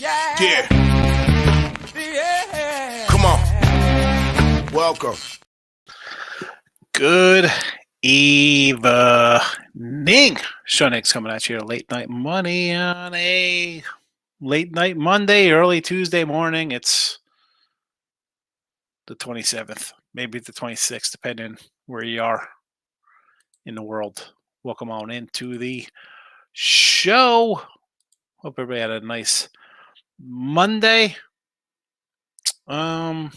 Yeah. Come on. Welcome. Good evening. Sean Hicks coming at you here. Late night money on a late night Monday, early Tuesday morning. It's the 27th, maybe the 26th, depending where you are in the world. Welcome on into the show. Hope everybody had a nice Monday. I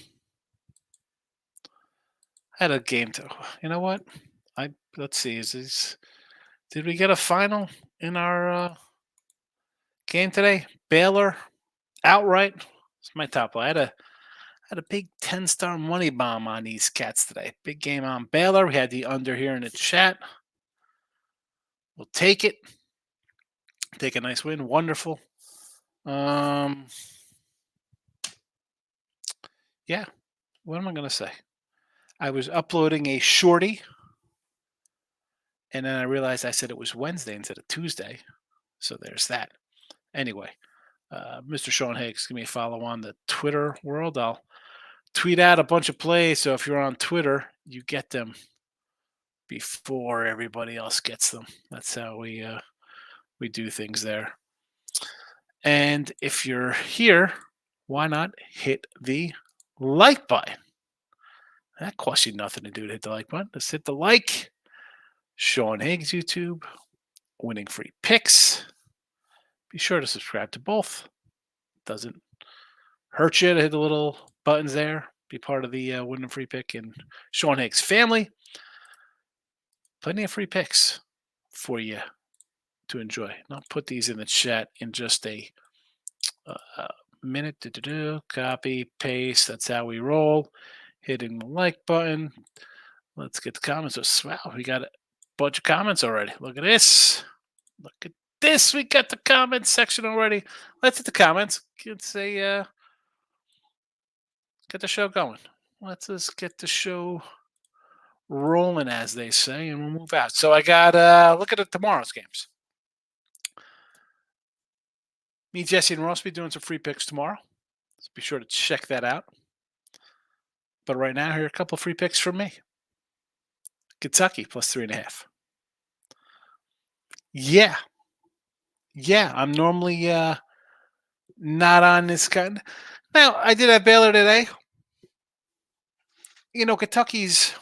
had a game to. You know what? Let's see. Did we get a final in our game today? Baylor outright. It's my top play. I had a big 10-star money bomb on these cats today. Big game on Baylor. We had the under here in the chat. We'll take it. Take a nice win. Wonderful. Yeah. What am I going to say? I was uploading a shorty, and then I realized I said it was Wednesday instead of Tuesday. So there's that. Anyway, Mr. Sean Higgs, give me a follow on the Twitter world. I'll tweet out a bunch of plays. So if you're on Twitter, you get them before everybody else gets them. That's how we do things there. And if you're here, why not hit the like button? That costs you nothing to do to hit the like button. Just hit the like. Sean Higgs YouTube, Winning Free Picks. Be sure to subscribe to both. Doesn't hurt you to hit the little buttons there. Be part of the Winning Free Pick and Sean Higgs family. Plenty of free picks for you to enjoy. And I'll put these in the chat in just a minute. Copy, paste. That's how we roll. Hitting the like button. Let's get the comments. Wow, we got a bunch of comments already. Look at this. Look at this. We got the comments section already. Let's hit the comments. Let's say, get the show going. Let's just get the show rolling, as they say, and we'll move out. So I got, look at tomorrow's games. Me, Jesse, and Ross be doing some free picks tomorrow. So be sure to check that out. But right now, here are a couple of free picks from me. Kentucky plus 3.5. Yeah, I'm normally not on this kind. Now, I did have Baylor today. You know, Kentucky's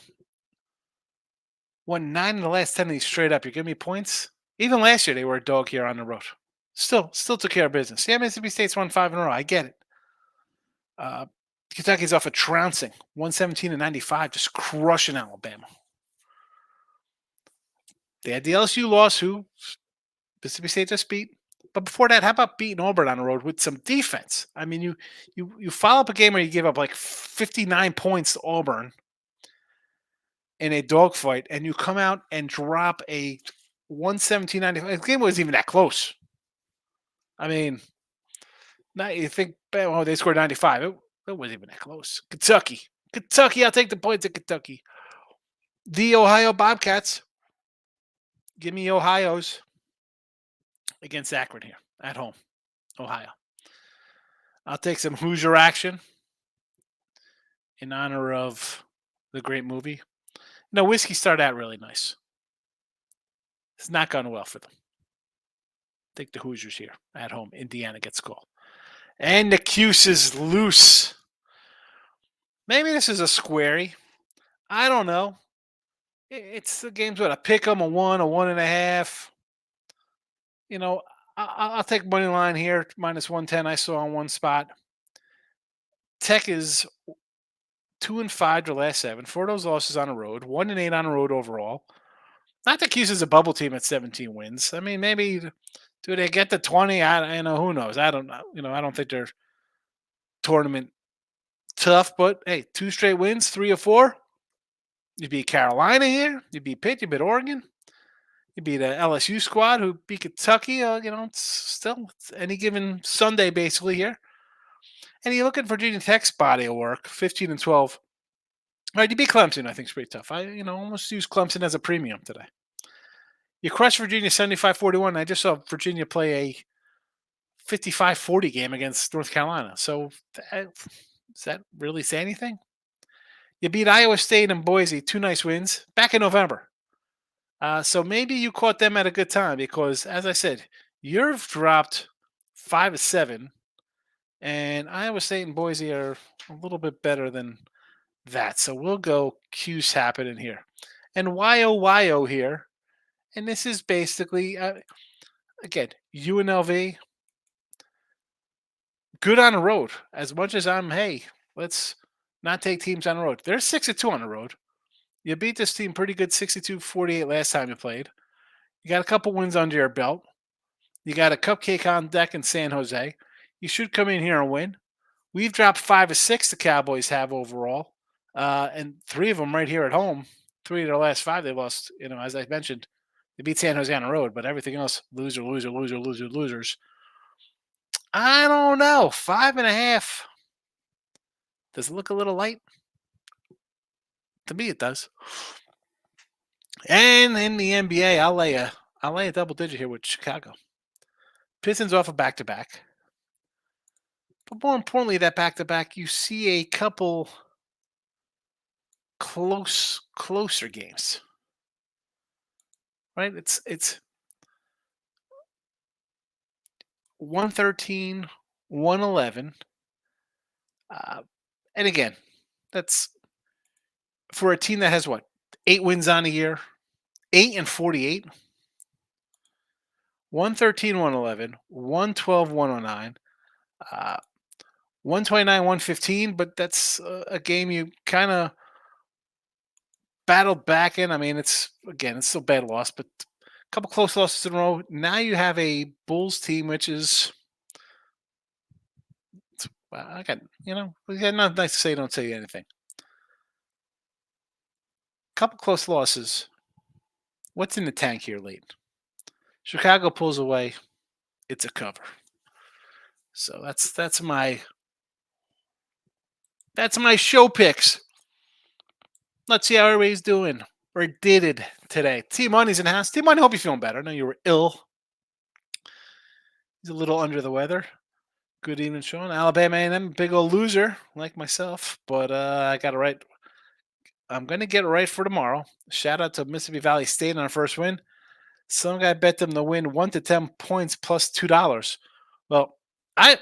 won 9 in the last 10 of these straight up. You're giving me points? Even last year, they were a dog here on the road. Still took care of business. Yeah, Mississippi State's won 5 in a row. I get it. Kentucky's off a trouncing, 117-95, just crushing Alabama. They had the LSU loss, who Mississippi State just beat. But before that, how about beating Auburn on the road with some defense? I mean, you follow up a game where you give up like 59 points to Auburn in a dogfight, and you come out and drop a 117-95. The game wasn't even that close. I mean, now you think, oh, they scored 95. It wasn't even that close. Kentucky, I'll take the points at Kentucky. The Ohio Bobcats. Give me Ohio's against Akron here at home, Ohio. I'll take some Hoosier action in honor of the great movie. No, whiskey started out really nice. It's not gone well for them. Take the Hoosiers here at home. Indiana gets called. And the Cuse is loose. Maybe this is a squarey. I don't know. It's the game's what, a pick 'em, a 1, a 1.5. You know, I'll take money line here, minus 110. I saw on one spot. Tech is 2-5 to last 7. 4 of those losses on the road. 1-8 on the road overall. Not that Cuse is a bubble team at 17 wins. I mean, maybe do they get to 20? I know, who knows. I don't know. You know, I don't think they're tournament tough. But hey, 2 straight wins, 3 or 4. You beat Carolina here. You beat Pitt. You beat Oregon. You beat an LSU squad who beat Kentucky. You know, it's any given Sunday basically here. And you look at Virginia Tech's body of work, 15-12. All right, you beat Clemson. I think is pretty tough. I almost use Clemson as a premium today. You crushed Virginia 75-41. I just saw Virginia play a 55-40 game against North Carolina. So does that really say anything? You beat Iowa State and Boise, two nice wins back in November. So maybe you caught them at a good time because, as I said, you've dropped 5-7, and Iowa State and Boise are a little bit better than that. So we'll go Q's happening here. And YOYO here. And this is basically, again, UNLV, good on the road. As much as hey, let's not take teams on the road. They're 6-2 on the road. You beat this team pretty good 62-48 last time you played. You got a couple wins under your belt. You got a cupcake on deck in San Jose. You should come in here and win. We've dropped 5-6 the Cowboys have overall. And three of them right here at home. Three of their last five they lost. As I mentioned, they beat San Jose on the road, but everything else, loser, loser, loser, loser, losers. I don't know. 5.5. Does it look a little light? To me, it does. And in the NBA, I'll lay a double digit here with Chicago. Pistons off a back-to-back. But more importantly, that back-to-back, you see a couple closer games. Right? It's 113, 111. And again, that's for a team that has 8 wins on a year, 8-48. 113, 111, 112, 109, 129, 115, but that's a game you kind of battled back in. I mean, it's still a bad loss, but a couple close losses in a row. Now you have a Bulls team, which is, I got, we got nothing nice to say, don't say anything. Couple close losses. What's in the tank here late? Chicago pulls away. It's a cover. So that's my show picks. Let's see how everybody's doing or did it today. T Money's in the house. T Money, hope you're feeling better. I know you were ill. He's a little under the weather. Good evening, Sean. Alabama A&M, big old loser like myself, but I got it right. I'm going to get it right for tomorrow. Shout out to Mississippi Valley State on our first win. Some guy bet them to win 1 to 10 points plus $2. Well, I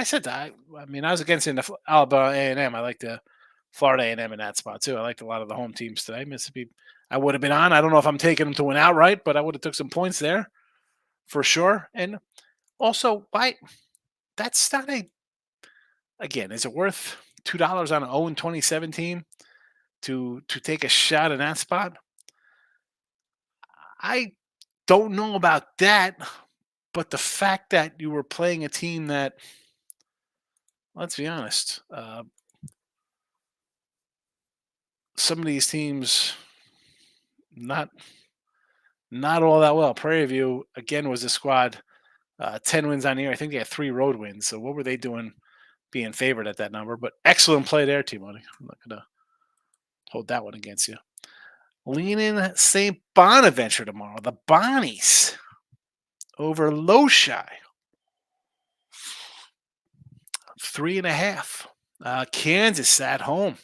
said that. I was against the Alabama A&M. I like the Florida A&M in that spot too. I liked a lot of the home teams today. Mississippi, I would have been on. I don't know if I'm taking them to win outright, but I would have took some points there for sure. And also, that's not again, is it worth $2 on an 0-27 team to take a shot in that spot? I don't know about that, but the fact that you were playing a team that, let's be honest, some of these teams not all that well. Prairie View again was a squad 10 wins on the year. I think they had 3 road wins. So what were they doing being favored at that number? But excellent play there, T-Money. I'm not going to hold that one against you. Leaning St. Bonaventure tomorrow. The Bonnies over Loshi. 3.5. Kansas at home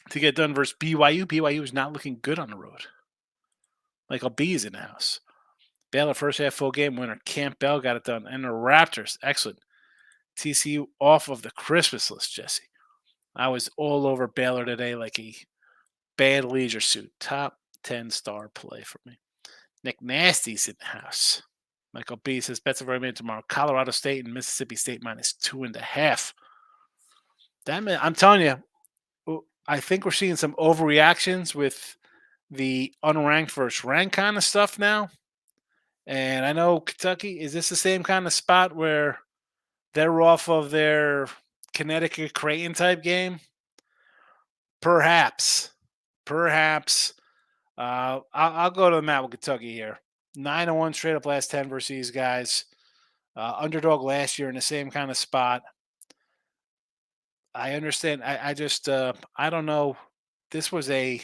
to get done versus BYU. BYU is not looking good on the road. Michael B is in the house. Baylor first half full game winner. Campbell got it done. And the Raptors, excellent. TCU off of the Christmas list, Jesse. I was all over Baylor today like a bad leisure suit. Top 10 star play for me. Nick Nasty's in the house. Michael B says bets are very made tomorrow. Colorado State and Mississippi State minus 2.5. I'm telling you, I think we're seeing some overreactions with the unranked versus ranked kind of stuff now. And I know Kentucky, is this the same kind of spot where they're off of their Connecticut Creighton type game? Perhaps. I'll go to the mat with Kentucky here. 9-1 straight up last 10 versus these guys. Underdog last year in the same kind of spot. I understand. I just I don't know. This was a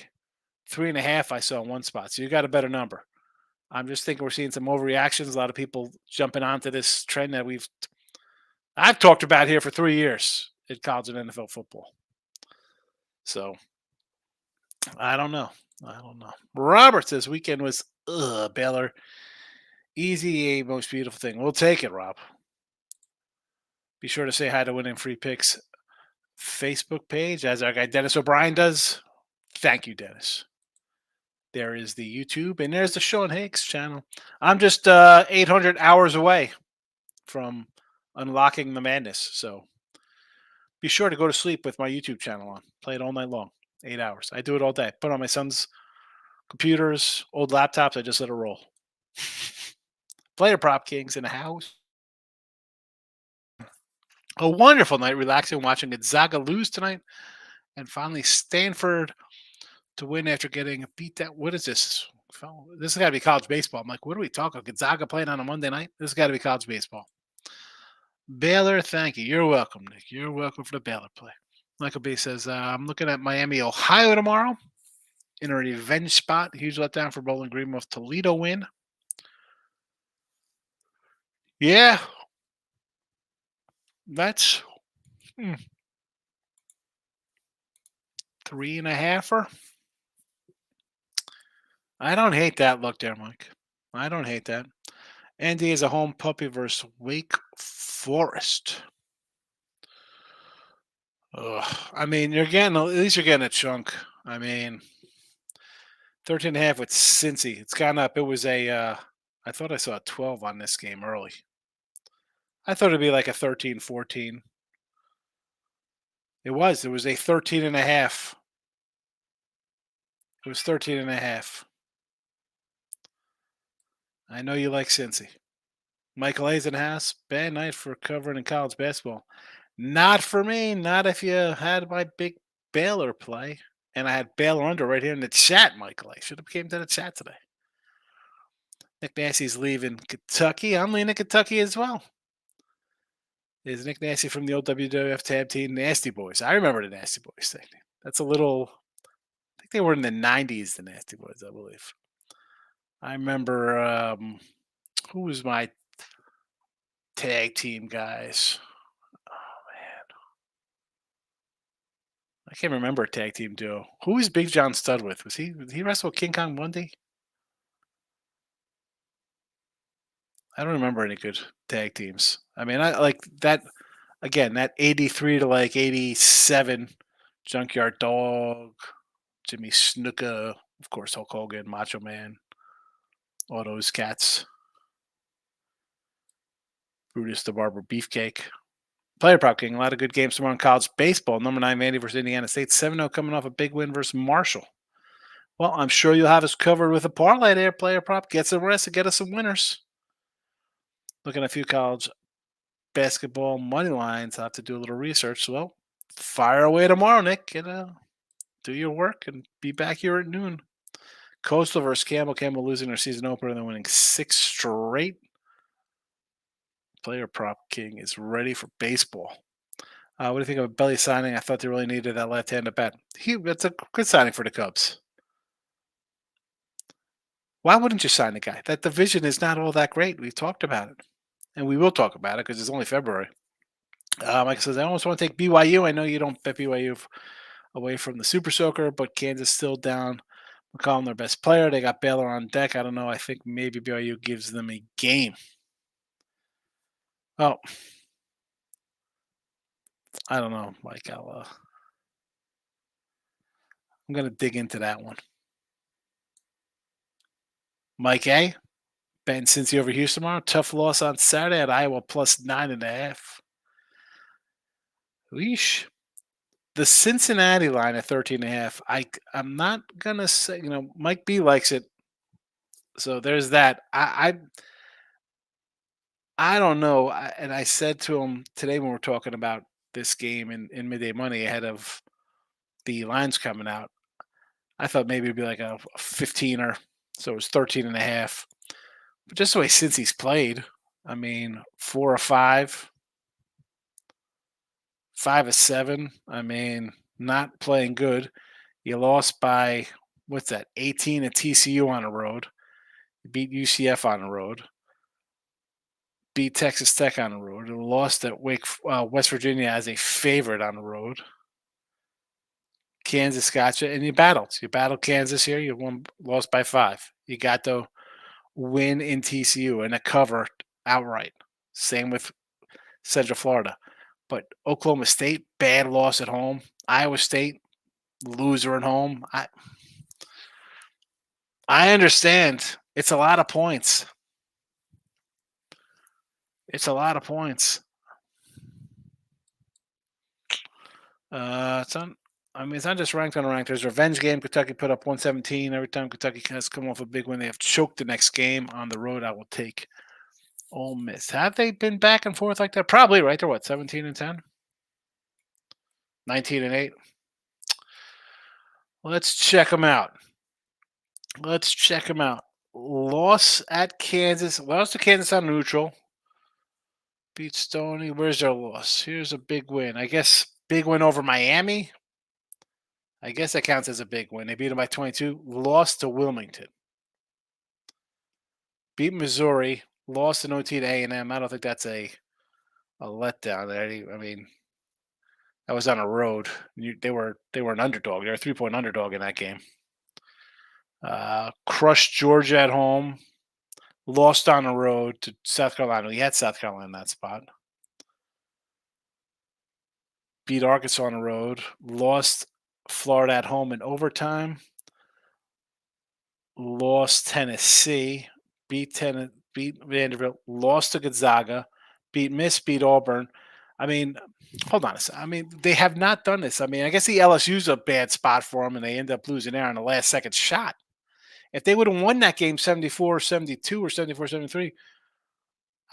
3.5 I saw in one spot. So you got a better number. I'm just thinking we're seeing some overreactions. A lot of people jumping onto this trend that I've talked about here for 3 years in college and NFL football. So I don't know. I don't know. Robert says weekend was Baylor easy, a most beautiful thing. We'll take it, Rob. Be sure to say hi to Winning Free Picks Facebook page, as our guy Dennis O'Brien does. Thank you, Dennis. There is the YouTube, and there's the Sean Higgs channel. I'm just 800 hours away from unlocking the madness, so be sure to go to sleep with my YouTube channel on. Play it all night long, 8 hours. I do it all day. Put on my son's computers, old laptops. I just let it roll. Player Prop Kings in the house. A wonderful night, relaxing, watching Gonzaga lose tonight, and finally Stanford to win after getting beat down. What is this? This has got to be college baseball. I'm like, what are we talking? Gonzaga playing on a Monday night? This has got to be college baseball. Baylor, thank you. You're welcome, Nick. You're welcome for the Baylor play. Michael B says, I'm looking at Miami, Ohio tomorrow in a revenge spot. Huge letdown for Bowling Green with Toledo win. Yeah. That's 3.5. I don't hate that look there, Mike. I don't hate that. Andy is a home puppy versus Wake Forest. Ugh. I mean, at least you're getting a chunk. I mean, 13.5 with Cincy. It's gone up. It was I thought I saw a 12 on this game early. I thought it'd be like a 13, 14. It was a 13.5. It was 13.5. I know you like Cincy. Michael A's in house. Bad night for covering in college basketball. Not for me. Not if you had my big Baylor play. And I had Baylor under right here in the chat, Michael A. Should have came to the chat today. Nick Nasty's leaving Kentucky. I'm leaving Kentucky as well. Is Nick Nasty from the old WWF tab team, Nasty Boys. I remember the Nasty Boys thing. That's a little, I think they were in the 90s, the Nasty Boys, I believe. I remember, who was my tag team guys? Oh, man. I can't remember a tag team duo. Who was Big John Studd with? Did he wrestle King Kong Bundy? I don't remember any good tag teams. I mean, I like that again, that 83 to like 87 Junkyard Dog, Jimmy Snuka, of course, Hulk Hogan, Macho Man, all those cats. Brutus the Barber Beefcake. Player Prop King, a lot of good games tomorrow in college baseball. Number 9, Vandy versus Indiana State. 7-0 coming off a big win versus Marshall. Well, I'm sure you'll have us covered with a parlay there, Player Prop. Get some rest and get us some winners. Looking at a few college basketball money lines. I'll have to do a little research. Well, fire away tomorrow, Nick. And, do your work and be back here at noon. Coastal versus Campbell. Campbell losing their season opener and then winning 6 straight. Player Prop King is ready for baseball. What do you think of a Belly signing? I thought they really needed that left-handed bat. That's a good signing for the Cubs. Why wouldn't you sign the guy? That division is not all that great. We've talked about it. And we will talk about it because it's only February. Mike says, I almost want to take BYU. I know you don't bet BYU away from the Super Soaker, but Kansas still down. McCollum, their best player. They got Baylor on deck. I don't know. I think maybe BYU gives them a game. Oh, I don't know, Mike. I'm going to dig into that one. Mike A. Ben Cincy over Houston tomorrow. Tough loss on Saturday at Iowa plus 9.5. Leash. The Cincinnati line at 13.5. I'm not going to say, Mike B likes it. So there's that. I don't know. And I said to him today when we're talking about this game in Midday Money ahead of the lines coming out, I thought maybe it'd be like a 15er. So it was 13.5. But just the way Cincy's played, I mean, 4 or 5, 5 or 7. I mean, not playing good. You lost by, 18 at TCU on the road. You beat UCF on the road. Beat Texas Tech on the road. And lost at West Virginia as a favorite on the road. Kansas got you, and you battled. You battled Kansas here. You lost by 5. You got the win in TCU and a cover outright. Same with Central Florida. But Oklahoma State, bad loss at home. Iowa State, loser at home. I understand. It's a lot of points. It's a lot of points. It's on. I mean, it's not just ranked on ranked. There's a revenge game. Kentucky put up 117. Every time Kentucky has come off a big win, they have choked the next game on the road. I will take Ole Miss. Have they been back and forth like that? Probably, right? They're what, 17 and 10? 19 and 8? Let's check them out. Loss at Kansas. Lost to Kansas on neutral. Beat Stony. Where's their loss? Here's a big win. I guess big win over Miami. I guess that counts as a big win. They beat them by 22. Lost to Wilmington. Beat Missouri. Lost in OT to A&M. I don't think that's a letdown there. I mean, that was on a road. They were an underdog. They were a 3-point underdog in that game. Crushed Georgia at home. Lost on the road to South Carolina. We had South Carolina in that spot. Beat Arkansas on the road. Lost Florida at home in overtime. Lost Tennessee. Beat Vanderbilt. Lost to Gonzaga. Beat Miss. Beat Auburn. I mean, hold on a second. I mean, they have not done this. I mean, I guess the LSU's a bad spot for them, and they end up losing there on the last second shot. If they would have won that game 74-72 or 74-73,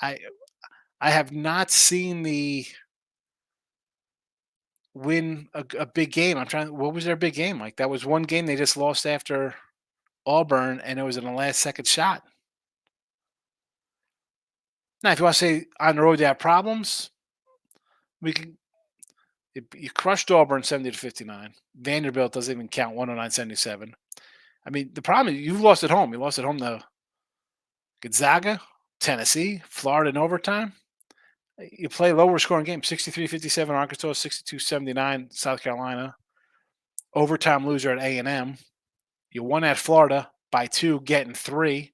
I have not seen the win a big game. What was their big game? Like, that was one game they just lost after Auburn, and it was in the last second shot. Now, if you want to say on the road they have problems, we can. You crushed Auburn 70-59. Vanderbilt doesn't even count 109-77. I mean, the problem is you've lost at home. You lost at home to Gonzaga, Tennessee, Florida in overtime. You play lower scoring games, 63-57 Arkansas, 62-79 South Carolina. Overtime loser at A&M. You won at Florida by 2, getting 3.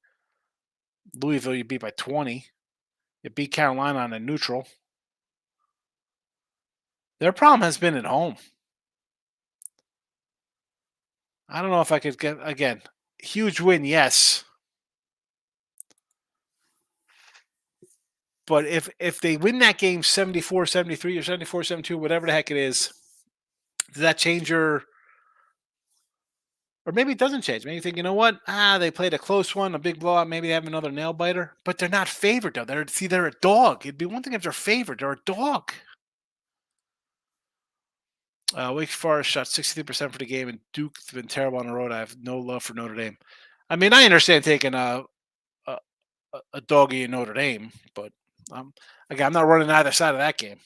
Louisville you beat by 20. You beat Carolina on a neutral. Their problem has been at home. I don't know if I could get, again, huge win, yes. But if they win that game 74-73 or 74-72, whatever the heck it is, does that change your – or maybe it doesn't change. Maybe you think, you know what? They played a close one, a big blowout. Maybe they have another nail biter. But they're not favored, though. They're a dog. It'd be one thing if they're favored. They're a dog. Wake Forest shot 63% for the game, and Duke's been terrible on the road. I have no love for Notre Dame. I mean, I understand taking a doggy in Notre Dame, but again, I'm not running either side of that game.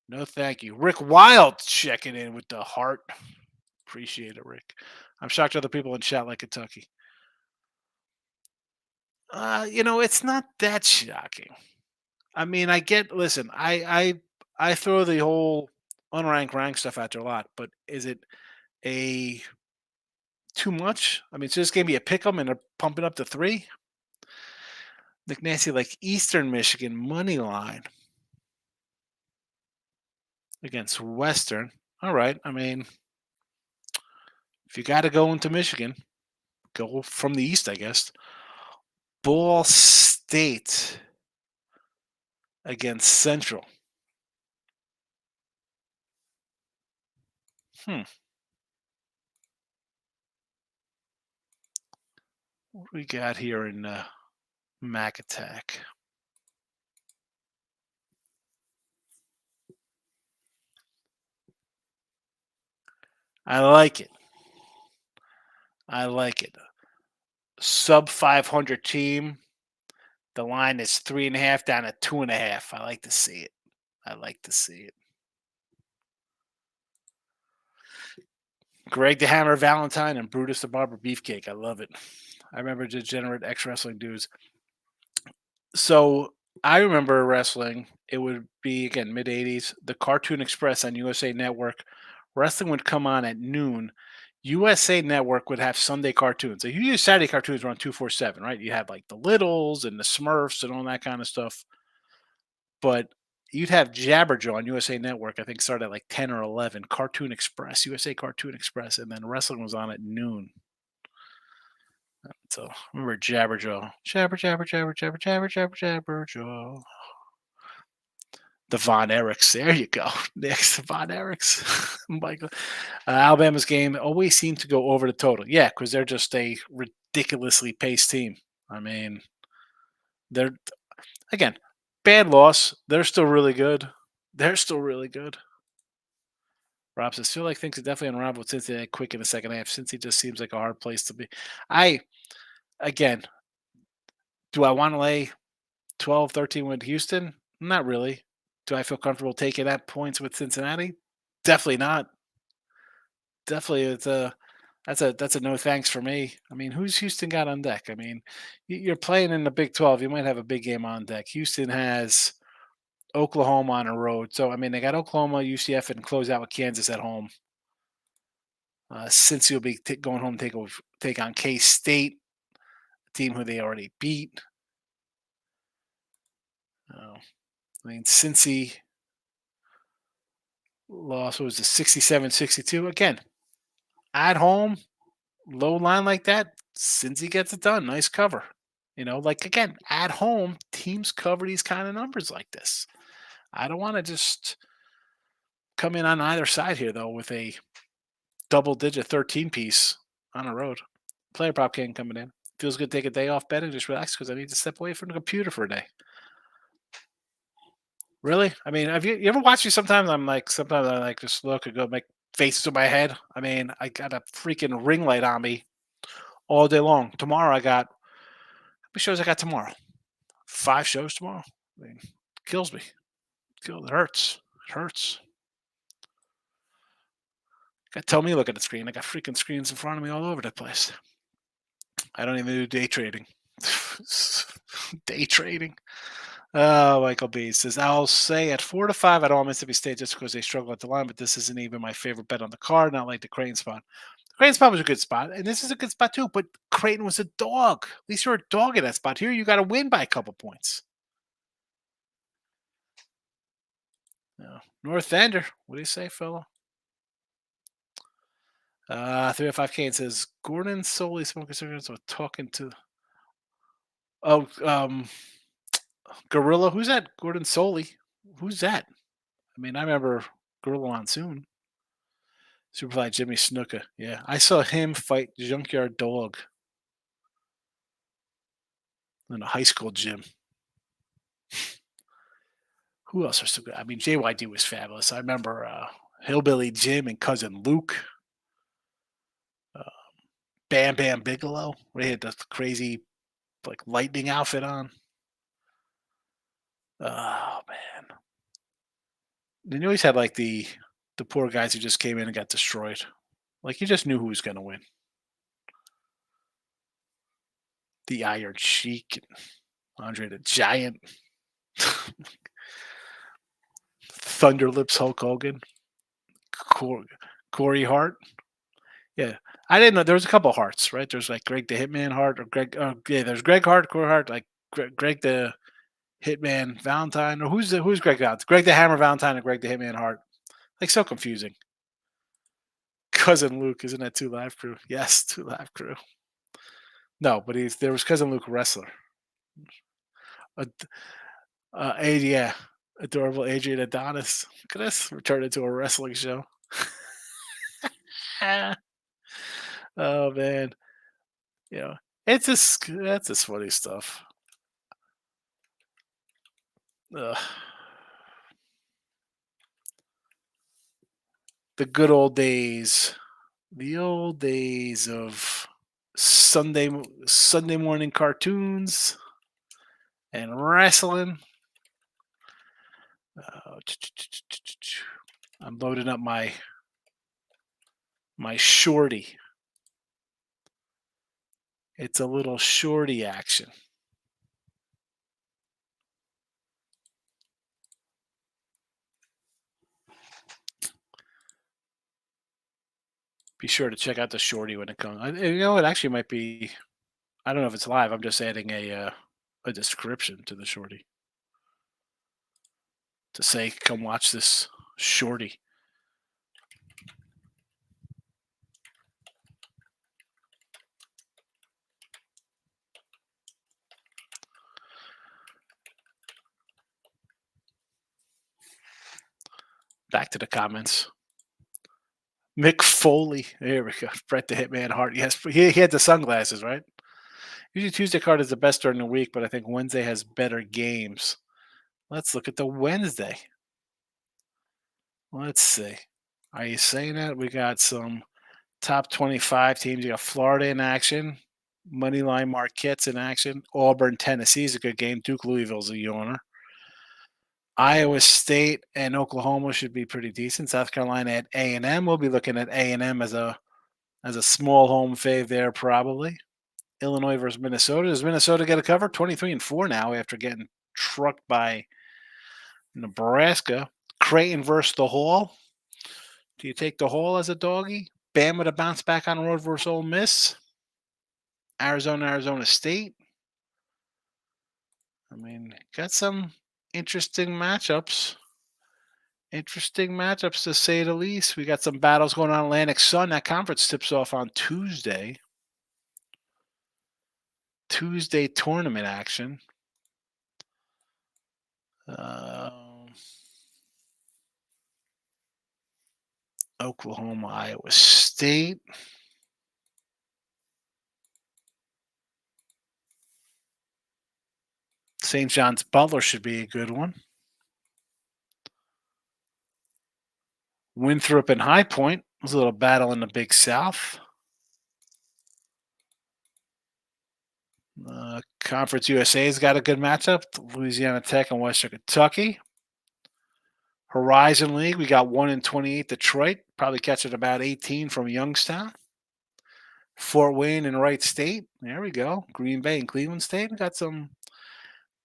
No, thank you. Rick Wild checking in with the heart. Appreciate it, Rick. I'm shocked other people in chat like Kentucky. It's not that shocking. I mean, listen, I throw the whole unranked rank stuff out there a lot, but is it too much? I mean, so this game be a pick 'em and they're pumping up to 3. Nick Nancy like Eastern Michigan money line against Western. All right. I mean, if you got to go into Michigan, go from the East, I guess. Ball State against Central. What do we got here in Mac Attack? I like it. Sub 500 team. The line is 3.5 down to 2.5. I like to see it. Greg the Hammer Valentine and Brutus the Barber Beefcake. I love it. I remember degenerate ex wrestling dudes. So I remember wrestling. It would be again mid '80s. The Cartoon Express on USA Network. Wrestling would come on at noon. USA Network would have Sunday cartoons. So usually Saturday cartoons were on 247, right? You had like the Littles and the Smurfs and all that kind of stuff. But you'd have Jabberjaw on USA Network. I think started at like 10 or 11. Cartoon Express, USA Cartoon Express, and then wrestling was on at noon. So remember Jabberjaw, Jabberjaw. The Von Erichs. There you go. Next, the Von Erichs. Michael. Alabama's game always seemed to go over the total. Yeah, because they're just a ridiculously paced team. I mean, they're again bad loss. They're still really good. They're still really good. Rob says, feel like things are definitely unraveled with Cincinnati quick in the second half. Cincy just seems like a hard place to be. I again, do I want to lay 12, 13 with Houston? Not really. Do I feel comfortable taking that points with Cincinnati? Definitely not. Definitely, that's a no thanks for me. I mean, who's Houston got on deck? I mean, you're playing in the Big 12. You might have a big game on deck. Houston has Oklahoma on the road, so I mean, they got Oklahoma, UCF, and close out with Kansas at home. Since you'll be going home take on K State, a team who they already beat. I mean, Cincy loss was a 67-62. Again, at home, low line like that, Cincy gets it done. Nice cover. Like again, at home, teams cover these kind of numbers like this. I don't want to just come in on either side here though with a double digit 13 piece on the road. Player prop king coming in. Feels good to take a day off bed and just relax because I need to step away from the computer for a day. Really? I mean, have you ever watched me sometimes sometimes I like just look and go make faces in my head. I mean, I got a freaking ring light on me all day long. Tomorrow I got how many shows I got tomorrow? 5 shows tomorrow. I mean, kills me. It hurts. It hurts. Got tell me look at the screen. I got freaking screens in front of me all over the place. I don't even do day trading. Day trading. Michael B says, I'll say at 4 to 5 at all Mississippi State just because they struggle at the line, but this isn't even my favorite bet on the card, not like the Crane spot. The Crane spot was a good spot, and this is a good spot too, but Creighton was a dog. At least you're a dog in that spot. Here you got to win by a couple points. North Ender, what do you say, fella? 305 Kane says, Gordon solely smoking cigarettes or talking to. Oh, Gorilla. Who's that? Gordon Soley. Who's that? I mean, I remember Gorilla Monsoon. Superfly Jimmy Snuka. Yeah, I saw him fight Junkyard Dog in a high school gym. Who else are so good? I mean, JYD was fabulous. I remember Hillbilly Jim and Cousin Luke. Bam Bam Bigelow. Where he had the crazy like lightning outfit on. Oh man. Then you always had like the poor guys who just came in and got destroyed. Like you just knew who was gonna win. The Iron Sheik, Andre the Giant, Thunderlips Hulk Hogan, Corey Hart. Yeah, I didn't know there was a couple Harts, right? There's like Greg the Hitman Hart or Greg. Yeah, there's Greg Hart, Corey Hart, like Greg the Hitman Valentine, or who's Greg Valentine? Greg the Hammer Valentine and Greg the Hitman Hart. Like so confusing. Cousin Luke, isn't that Two Live Crew? Yes, Two Live Crew. No, but there was Cousin Luke wrestler. Yeah, adorable Adrian Adonis. Look at this, returned into a wrestling show. Oh man, it's just funny stuff. Ugh. The good old days, the old days of Sunday morning cartoons and wrestling. I'm loading up my My shorty. It's a little shorty action. Be sure to check out the shorty when it comes. You know, it actually might be. I don't know if it's live. I'm just adding a description to the shorty to say, "Come watch this shorty." Back to the comments. Mick Foley. There we go. Brett the Hitman Hart. Yes, he had the sunglasses, right? Usually Tuesday card is the best during the week, but I think Wednesday has better games. Let's look at the Wednesday. Let's see. Are you saying that? We got some top 25 teams. You got Florida in action. Moneyline Marquette's in action. Auburn, Tennessee is a good game. Duke, Louisville's a yawner. Iowa State and Oklahoma should be pretty decent. South Carolina at A&M. We'll be looking at A&M as a small home fave there probably. Illinois versus Minnesota. Does Minnesota get a cover? 23-4 now after getting trucked by Nebraska. Creighton versus the Hall. Do you take the Hall as a doggy? Bama to bounce back on the road versus Ole Miss. Arizona State. I mean, got some interesting matchups. Interesting matchups to say the least. We got some battles going on. Atlantic Sun. That conference tips off on Tuesday. Tuesday tournament action. Oklahoma, Iowa State. St. John's Butler should be a good one. Winthrop and High Point. There's a little battle in the Big South. Conference USA's got a good matchup. Louisiana Tech and Western Kentucky. Horizon League, we got 1-28 Detroit. Probably catching about 18 from Youngstown. Fort Wayne and Wright State. There we go. Green Bay and Cleveland State. We got some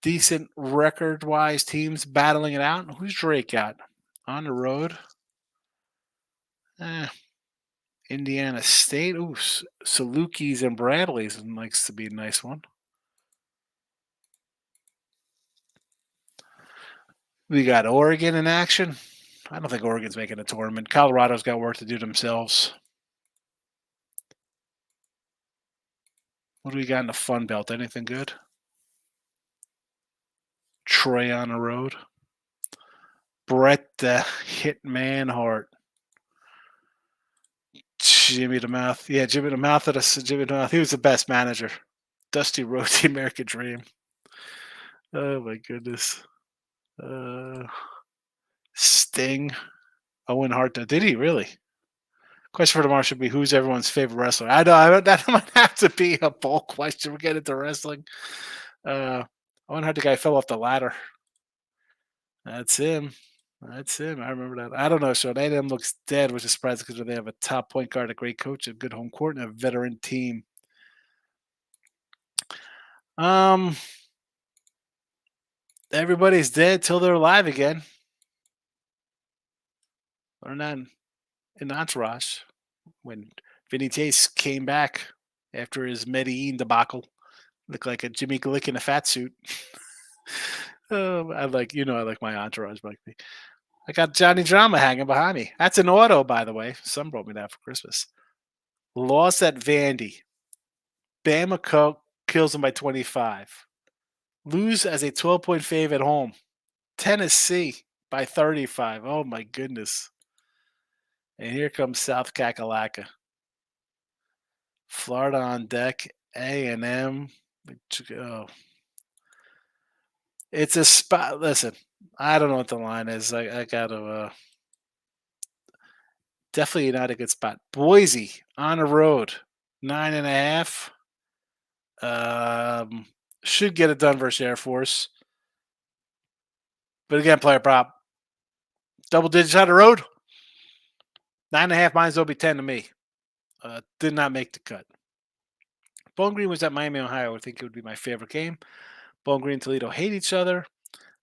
decent record-wise teams battling it out. Who's Drake got? On the road. Indiana State. Ooh, Salukis and Bradleys likes to be a nice one. We got Oregon in action. I don't think Oregon's making a tournament. Colorado's got work to do themselves. What do we got in the Fun Belt? Anything good? Troy on the road. Brett the Hitman Hart. Jimmy the Mouth. Yeah, Jimmy the Mouth. Jimmy the Mouth. He was the best manager. Dusty wrote the American Dream. Oh my goodness. Sting. Owen Hart. Did he really? Question for tomorrow should be who's everyone's favorite wrestler. I know that might have to be a bowl question. We're getting into wrestling. Owen Hart, the guy fell off the ladder. That's him. That's him. I remember that. I don't know. So A&M looks dead, which is surprising because they have a top point guard, a great coach, a good home court, and a veteran team. Everybody's dead till they're alive again. Or not in Entourage when Vinny Chase came back after his Medellin debacle. Looked like a Jimmy Glick in a fat suit. I like my Entourage, Mike. I got Johnny Drama hanging behind me. That's an auto, by the way. Son brought me that for Christmas. Loss at Vandy. Bama kills him by 25. Lose as a 12-point fave at home. Tennessee by 35. Oh, my goodness. And here comes South Kakalaka. Florida on deck. A&M. Oh. It's a spot. Listen, I don't know what the line is. I got to definitely not a good spot. Boise on the road. 9.5. Should get it done versus Air Force. But again, player prop. Double digits on the road. 9.5 might as well be 10 to me. Did not make the cut. Bowling Green was at Miami, Ohio. I think it would be my favorite game. Bowling Green and Toledo hate each other.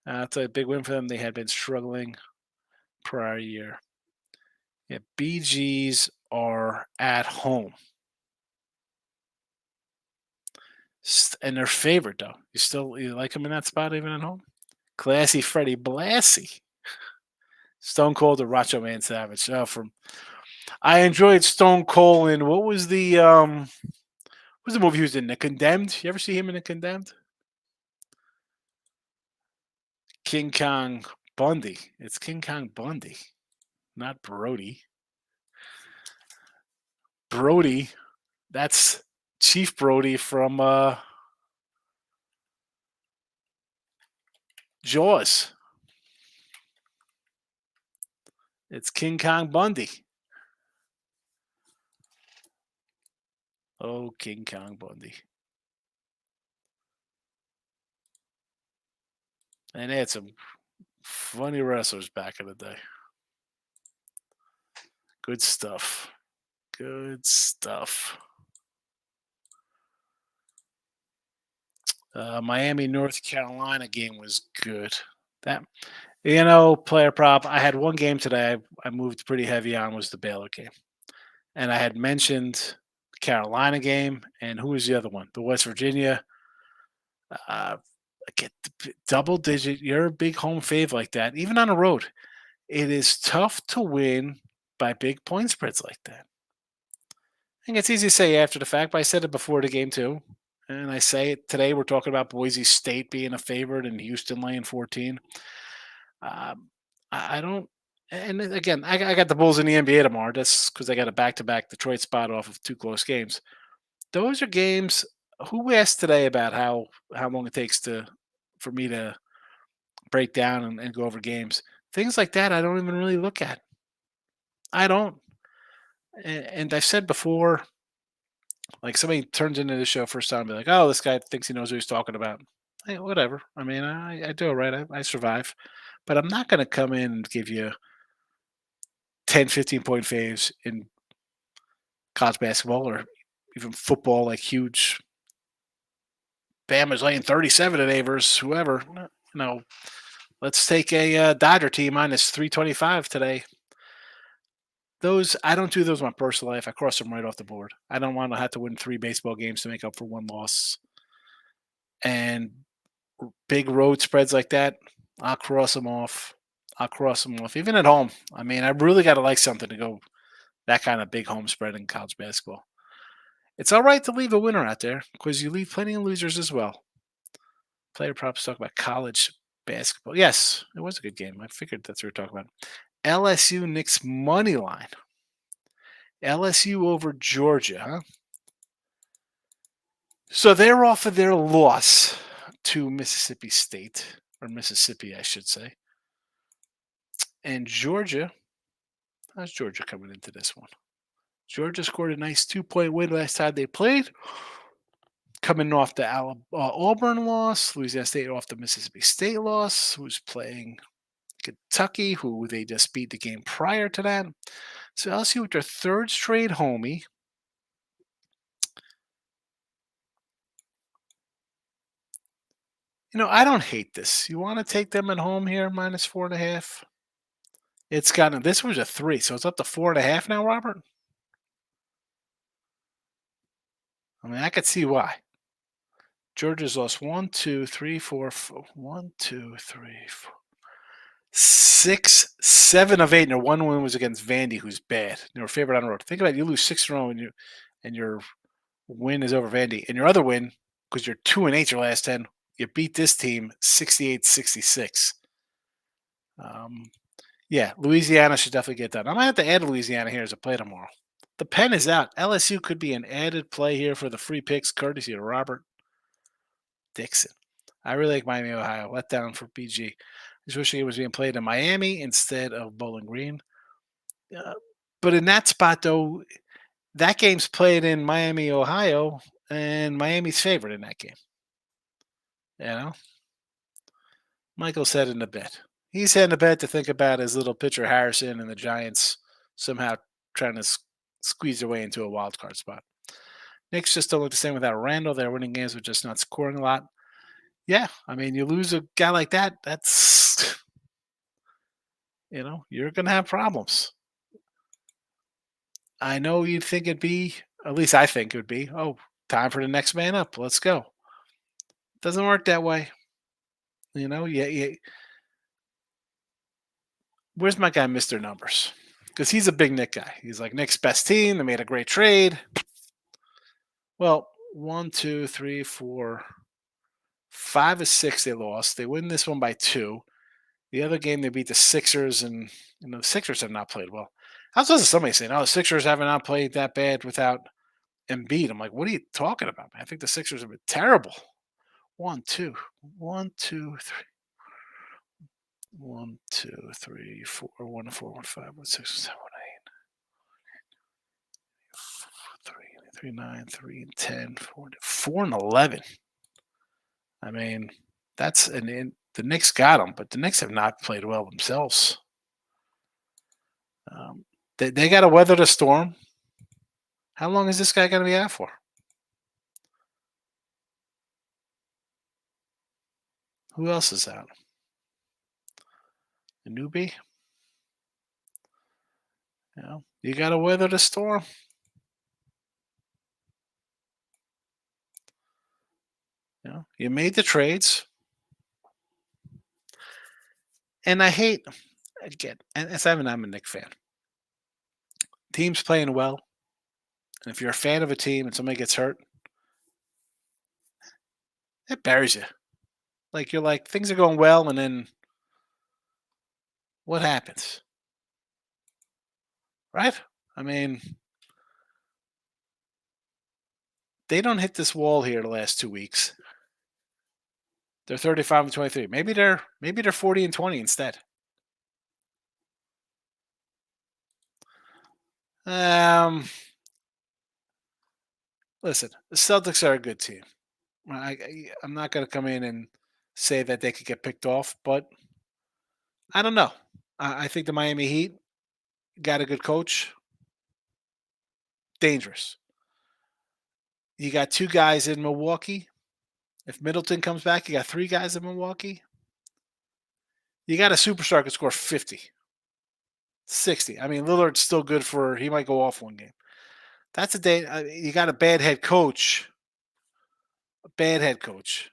It's a big win for them. They had been struggling prior year. Yeah, BGs are at home. And they're favored, though. You like them in that spot even at home? Classy Freddie Blassie. Stone Cold or Macho Man Savage. I enjoyed Stone Cold in what was the movie he was in? The Condemned. You ever see him in The Condemned? King Kong Bundy. It's King Kong Bundy, not Brody. Brody, that's Chief Brody from Jaws. It's King Kong Bundy. Oh, King Kong Bundy. And they had some funny wrestlers back in the day. Good stuff. Good stuff. Miami, North Carolina game was good. That player prop. I had one game today. I moved pretty heavy on was the Baylor game, and I had mentioned the Carolina game, and who was the other one? The West Virginia. Get double digit. You're a big home fave like that, even on the road. It is tough to win by big point spreads like that. I think it's easy to say after the fact, but I said it before the game too. And I say it today. We're talking about Boise State being a favorite and Houston laying 14. I don't. And again, I got the Bulls in the NBA tomorrow. That's because I got a back-to-back Detroit spot off of two close games. Those are games. Who asked today about how long it takes for me to break down and go over games? Things like that, I don't even really look at. I don't. And I've said before, like somebody turns into the show first time, and be like, "Oh, this guy thinks he knows what he's talking about." Hey, whatever. I mean, I do it right. I survive, but I'm not going to come in and give you 10, 15 point faves in college basketball or even football, like huge. Bama's laying 37 today versus whoever. No, let's take a Dodger team minus 325 today. Those I don't do those in my personal life. I cross them right off the board. I don't want to have to win 3 baseball games to make up for 1 loss. And big road spreads like that, I'll cross them off. Even at home. I mean, I really got to like something to go that kind of big home spread in college basketball. It's all right to leave a winner out there because you leave plenty of losers as well. Player props talk about college basketball. Yes, it was a good game. I figured that's what we were talking about. LSU Knicks money line. LSU over Georgia, huh? So they're off of their loss to Mississippi State, or Mississippi, I should say. And Georgia, how's Georgia coming into this one? Georgia scored a nice 2-point win last time they played. Coming off the Auburn loss, Louisiana State off the Mississippi State loss, who's playing Kentucky, who they just beat the game prior to that. So LSU with their 3rd straight homie. I don't hate this. You want to take them at home here, minus 4.5? It's gotten, this was a 3, so it's up to 4.5 now, Robert. I mean, I could see why. Georgia's lost 1, 2, 3, 4, 1, 2, 3, 4, 6, 7 of 8, and their one win was against Vandy, who's bad. They were favored on the road. Think about it, you lose 6 in a row, and your win is over Vandy, and your other win, because you're 2-8 your last 10, you beat this team 68-66. Yeah, Louisiana should definitely get that. I might have to add Louisiana here as a play tomorrow. The pen is out. LSU could be an added play here for the free picks, courtesy of Robert Dixon. I really like Miami, Ohio. Let down for BG. I just wish it was being played in Miami instead of Bowling Green. But in that spot, though, that game's played in Miami, Ohio, and Miami's favorite in that game. Michael said in the bet. He's had in the bet to think about his little pitcher Harrison and the Giants somehow trying to squeeze their way into a wild card spot. Knicks just don't look the same without Randall. They're winning games with just not scoring a lot. Yeah, I mean, you lose a guy like that, that's you're gonna have problems. I know you'd think it'd be, at least I think it would be, oh, time for the next man up. Let's go. Doesn't work that way. Yeah. Where's my guy, Mr. Numbers? Because he's a big Nick guy. He's like Nick's best team. They made a great trade. Well, one, two, three, four, 5 of 6 they lost. They win this one by 2. The other game they beat the Sixers, and the Sixers have not played well. I was listening to somebody saying, "Oh, the Sixers have not played that bad without Embiid." I'm like, "What are you talking about, man? I think the Sixers have been terrible." One, two, one, two, three, 1, 2, 3, 4, 1, 4, 1, 5, 1, 6, 7, 8, 3, 9, 3, 10, 4, 4 and 11. I mean, that's the Knicks got them, but the Knicks have not played well themselves. They got to weather the storm. How long is this guy going to be out for? Who else is out? A newbie? You got to weather the storm. You made the trades. And I hate, again, and I'm a Knicks fan. Team's playing well. And if you're a fan of a team and somebody gets hurt, it buries you. Like, you're like, things are going well, and then what happens? Right? I mean, they don't hit this wall here the last 2 weeks. They're 35 and 23. Maybe they're 40 and 20 instead. Listen, the Celtics are a good team. I'm not going to come in and say that they could get picked off, but I don't know. I think the Miami Heat got a good coach. Dangerous. You got 2 guys in Milwaukee. If Middleton comes back, you got 3 guys in Milwaukee. You got a superstar who can score 50, 60. I mean, Lillard's still good he might go off one game. That's a day. You got a bad head coach. A bad head coach,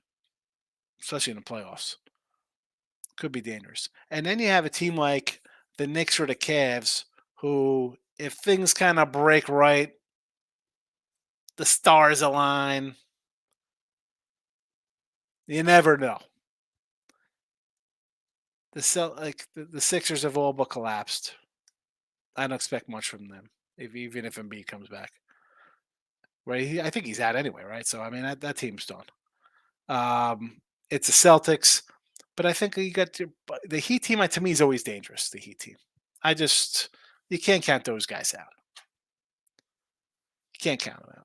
especially in the playoffs. Could be dangerous. And then you have a team like the Knicks or the Cavs who, if things kind of break right, the stars align, you never know. The Sixers have all but collapsed. I don't expect much from them, even if Embiid comes back. Right? I think he's out anyway, right? So I mean, that team's done. It's the Celtics, but I think you got the Heat team. To me, is always dangerous. The Heat team. You can't count those guys out. You can't count them out.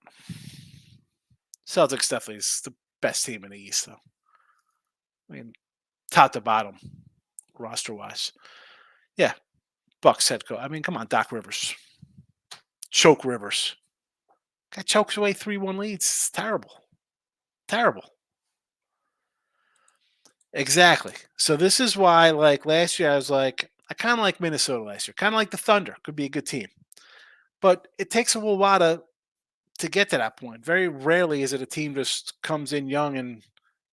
Celtics definitely is the best team in the East, though. I mean, top to bottom, roster wise. Yeah, Bucks head coach. I mean, come on, Doc Rivers, choke Rivers. Guy chokes away 3-1 leads. It's terrible, terrible. Exactly. So this is why, like last year, I was like, I kind of like Minnesota last year. Kind of like the Thunder. Could be a good team, but it takes a little while to get to that point. Very rarely is it a team just comes in young and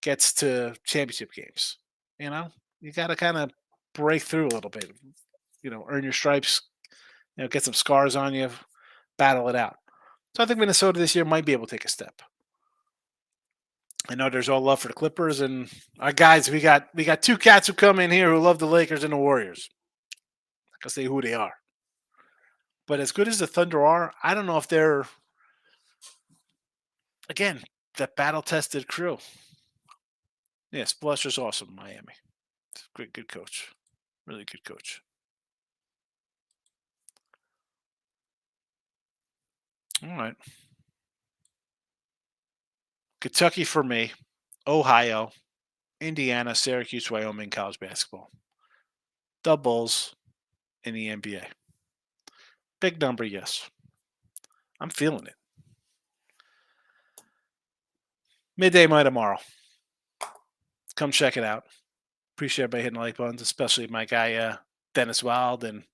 gets to championship games. You got to kind of break through a little bit. Earn your stripes. Get some scars on you, battle it out. So I think Minnesota this year might be able to take a step. I know there's all love for the Clippers and our guys. We got 2 cats who come in here who love the Lakers and the Warriors. I can say who they are. But as good as the Thunder are, I don't know if they're, again, that battle-tested crew. Yeah, Splusher's awesome, Miami. Great, good coach. Really good coach. All right. Kentucky for me. Ohio. Indiana, Syracuse, Wyoming, college basketball. The Bulls in the NBA. Big number, yes. I'm feeling it. Midday my tomorrow. Come check it out. Appreciate everybody hitting the like buttons, especially my guy Dennis Wild and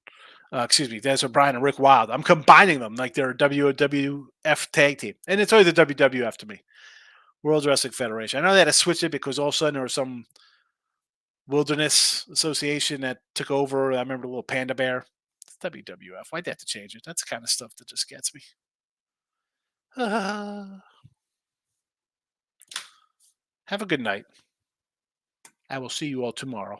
Dennis O'Brien and Rick Wild. I'm combining them like they're a WWF tag team, and it's only the WWF to me, World Wrestling Federation. I know they had to switch it because all of a sudden there was some wilderness association that took over. I remember the little panda bear. It's WWF. Why'd they have to change it? That's the kind of stuff that just gets me. Have a good night. I will see you all tomorrow.